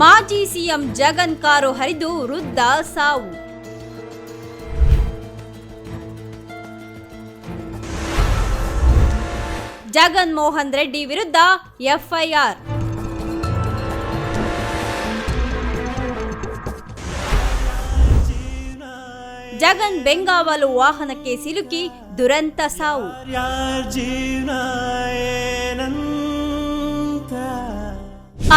ಮಾಜಿ CM Jagan car ಹರಿದು ವೃದ್ಧ ಸಾವು. ಜಗನ್ ಮೋಹನ್ ರೆಡ್ಡಿ ವಿರುದ್ಧ ಎಫ್ಐಆರ್. ಜಗನ್ ಬೆಂಗಾವಲು ವಾಹನಕ್ಕೆ ಸಿಲುಕಿ ದುರಂತ ಸಾವು.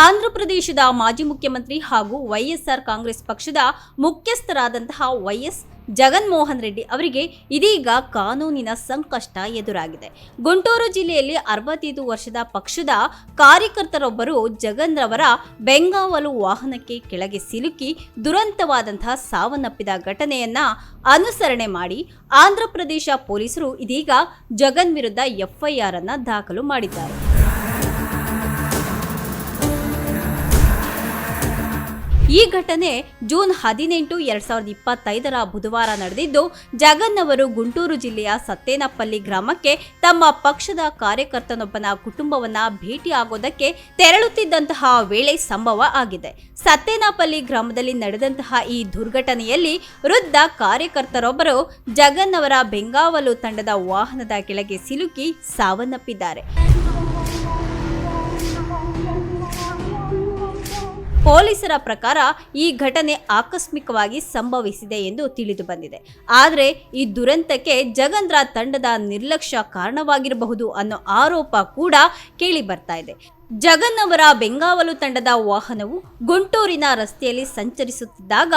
ಆಂಧ್ರಪ್ರದೇಶದ ಮಾಜಿ ಮುಖ್ಯಮಂತ್ರಿ ಹಾಗೂ ವೈಎಸ್ಆರ್ ಕಾಂಗ್ರೆಸ್ ಪಕ್ಷದ ಮುಖ್ಯಸ್ಥರಾದಂತಹ ವೈಎಸ್ ಜಗನ್ ಮೋಹನ್ ರೆಡ್ಡಿ ಅವರಿಗೆ ಇದೀಗ ಕಾನೂನಿನ ಸಂಕಷ್ಟ ಎದುರಾಗಿದೆ. ಗುಂಟೂರು ಜಿಲ್ಲೆಯಲ್ಲಿ 65 ವರ್ಷದ ಪಕ್ಷದ ಕಾರ್ಯಕರ್ತರೊಬ್ಬರು ಜಗನ್ ರವರ ಬೆಂಗಾವಲು ವಾಹನಕ್ಕೆ ಕೆಳಗೆ ಸಿಲುಕಿ ದುರಂತವಾದಂತಹ ಸಾವನ್ನಪ್ಪಿದ ಘಟನೆಯನ್ನ ಅನುಸರಣೆ ಮಾಡಿ ಆಂಧ್ರಪ್ರದೇಶ ಪೊಲೀಸರು ಇದೀಗ ಜಗನ್ ವಿರುದ್ಧ ಎಫ್ಐಆರ್ ಅನ್ನು ದಾಖಲು ಮಾಡಿದ್ದಾರೆ. ಈ ಘಟನೆ ಜೂನ್ 18, 2025 ಬುಧವಾರ ನಡೆದಿದ್ದು, ಜಗನ್ ಅವರು ಗುಂಟೂರು ಜಿಲ್ಲೆಯ ಸತ್ತೇನಪಲ್ಲಿ ಗ್ರಾಮಕ್ಕೆ ತಮ್ಮ ಪಕ್ಷದ ಕಾರ್ಯಕರ್ತನೊಬ್ಬನ ಕುಟುಂಬವನ್ನ ಭೇಟಿಯಾಗೋದಕ್ಕೆ ತೆರಳುತ್ತಿದ್ದಂತಹ ವೇಳೆ ಸಂಭವ ಆಗಿದೆ. ಸತ್ತೇನಪಲ್ಲಿ ಗ್ರಾಮದಲ್ಲಿ ನಡೆದಂತಹ ಈ ದುರ್ಘಟನೆಯಲ್ಲಿ ವೃದ್ಧ ಕಾರ್ಯಕರ್ತರೊಬ್ಬರು ಜಗನ್ ಅವರ ಬೆಂಗಾವಲು ತಂಡದ ವಾಹನದ ಕೆಳಗೆ ಸಿಲುಕಿ ಸಾವನ್ನಪ್ಪಿದ್ದಾರೆ. ಪೊಲೀಸರ ಪ್ರಕಾರ ಈ ಘಟನೆ ಆಕಸ್ಮಿಕವಾಗಿ ಸಂಭವಿಸಿದೆ ಎಂದು ತಿಳಿದು ಬಂದಿದೆ. ಆದರೆ ಈ ದುರಂತಕ್ಕೆ ಜಗನ್ ರ ತಂಡದ ನಿರ್ಲಕ್ಷ್ಯ ಕಾರಣವಾಗಿರಬಹುದು ಅನ್ನೋ ಆರೋಪ ಕೂಡ ಕೇಳಿ ಬರ್ತಾ ಇದೆ. ಜಗನ್ ಅವರ ಬೆಂಗಾವಲು ತಂಡದ ವಾಹನವು ಗುಂಟೂರಿನ ರಸ್ತೆಯಲ್ಲಿ ಸಂಚರಿಸುತ್ತಿದ್ದಾಗ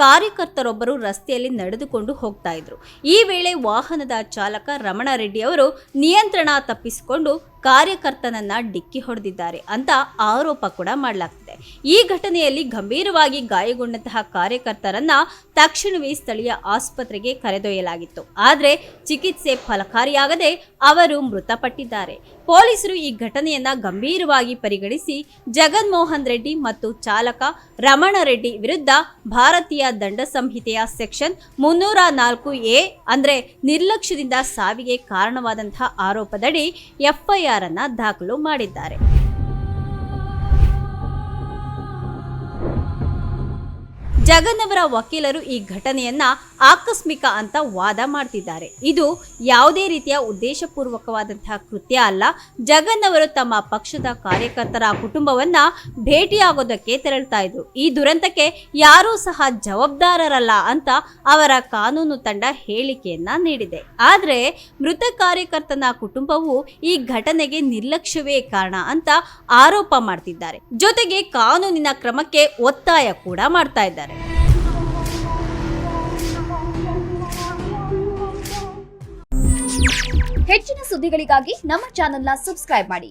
ಕಾರ್ಯಕರ್ತರೊಬ್ಬರು ರಸ್ತೆಯಲ್ಲಿ ನಡೆದುಕೊಂಡು ಹೋಗ್ತಾ ಇದ್ರು. ಈ ವೇಳೆ ವಾಹನದ ಚಾಲಕ ರಮಣ ರೆಡ್ಡಿ ಅವರು ನಿಯಂತ್ರಣ ತಪ್ಪಿಸಿಕೊಂಡು ಕಾರ್ಯಕರ್ತನನ್ನ ಡಿಕ್ಕಿ ಹೊಡೆದಿದ್ದಾರೆ ಅಂತ ಆರೋಪ ಕೂಡ ಮಾಡಲಾಗ್ತಿದೆ. ಈ ಘಟನೆಯಲ್ಲಿ ಗಂಭೀರವಾಗಿ ಗಾಯಗೊಂಡಂತಹ ಕಾರ್ಯಕರ್ತರನ್ನ ತಕ್ಷಣವೇ ಸ್ಥಳೀಯ ಆಸ್ಪತ್ರೆಗೆ ಕರೆದೊಯ್ಯಲಾಗಿತ್ತು. ಆದರೆ ಚಿಕಿತ್ಸೆ ಫಲಕಾರಿಯಾಗದೆ ಅವರು ಮೃತಪಟ್ಟಿದ್ದಾರೆ. ಪೊಲೀಸರು ಈ ಘಟನೆಯನ್ನ ಗಂಭೀರವಾಗಿ ಪರಿಗಣಿಸಿ ಜಗನ್ ಮೋಹನ್ ರೆಡ್ಡಿ ಮತ್ತು ಚಾಲಕ ರಮಣ ರೆಡ್ಡಿ ವಿರುದ್ಧ ಭಾರತೀಯ ದಂಡ ಸಂಹಿತೆಯ ಸೆಕ್ಷನ್ 304A ಅಂದ್ರೆ ನಿರ್ಲಕ್ಷ್ಯದಿಂದ ಸಾವಿಗೆ ಕಾರಣವಾದಂತಹ ಆರೋಪದಡಿ ಎಫ್ಐಆರ್ ಅನ್ನು ದಾಖಲು ಮಾಡಿದ್ದಾರೆ. ಜಗನ್ ಅವರ ವಕೀಲರು ಈ ಘಟನೆಯನ್ನ ಆಕಸ್ಮಿಕ ಅಂತ ವಾದ ಮಾಡ್ತಿದ್ದಾರೆ. ಇದು ಯಾವುದೇ ರೀತಿಯ ಉದ್ದೇಶಪೂರ್ವಕವಾದಂತಹ ಕೃತ್ಯ ಅಲ್ಲ. ಜಗನ್ ಅವರು ತಮ್ಮ ಪಕ್ಷದ ಕಾರ್ಯಕರ್ತರ ಕುಟುಂಬವನ್ನ ಭೇಟಿಯಾಗೋದಕ್ಕೆ ತೆರಳ್ತಾ ಇದ್ರು. ಈ ದುರಂತಕ್ಕೆ ಯಾರೂ ಸಹ ಜವಾಬ್ದಾರರಲ್ಲ ಅಂತ ಅವರ ಕಾನೂನು ತಂಡ ಹೇಳಿಕೆಯನ್ನ ನೀಡಿದೆ. ಆದ್ರೆ ಮೃತ ಕಾರ್ಯಕರ್ತನ ಕುಟುಂಬವು ಈ ಘಟನೆಗೆ ನಿರ್ಲಕ್ಷ್ಯವೇ ಕಾರಣ ಅಂತ ಆರೋಪ ಮಾಡ್ತಿದ್ದಾರೆ. ಜೊತೆಗೆ ಕಾನೂನಿನ ಕ್ರಮಕ್ಕೆ ಒತ್ತಾಯ ಕೂಡ ಮಾಡ್ತಾ ಇದ್ದಾರೆ. ಹೆಚ್ಚಿನ ಸುದ್ದಿಗಳಿಗಾಗಿ ನಮ್ಮ ಚಾನೆಲ್ನ ಸಬ್ಸ್ಕ್ರೈಬ್ ಮಾಡಿ.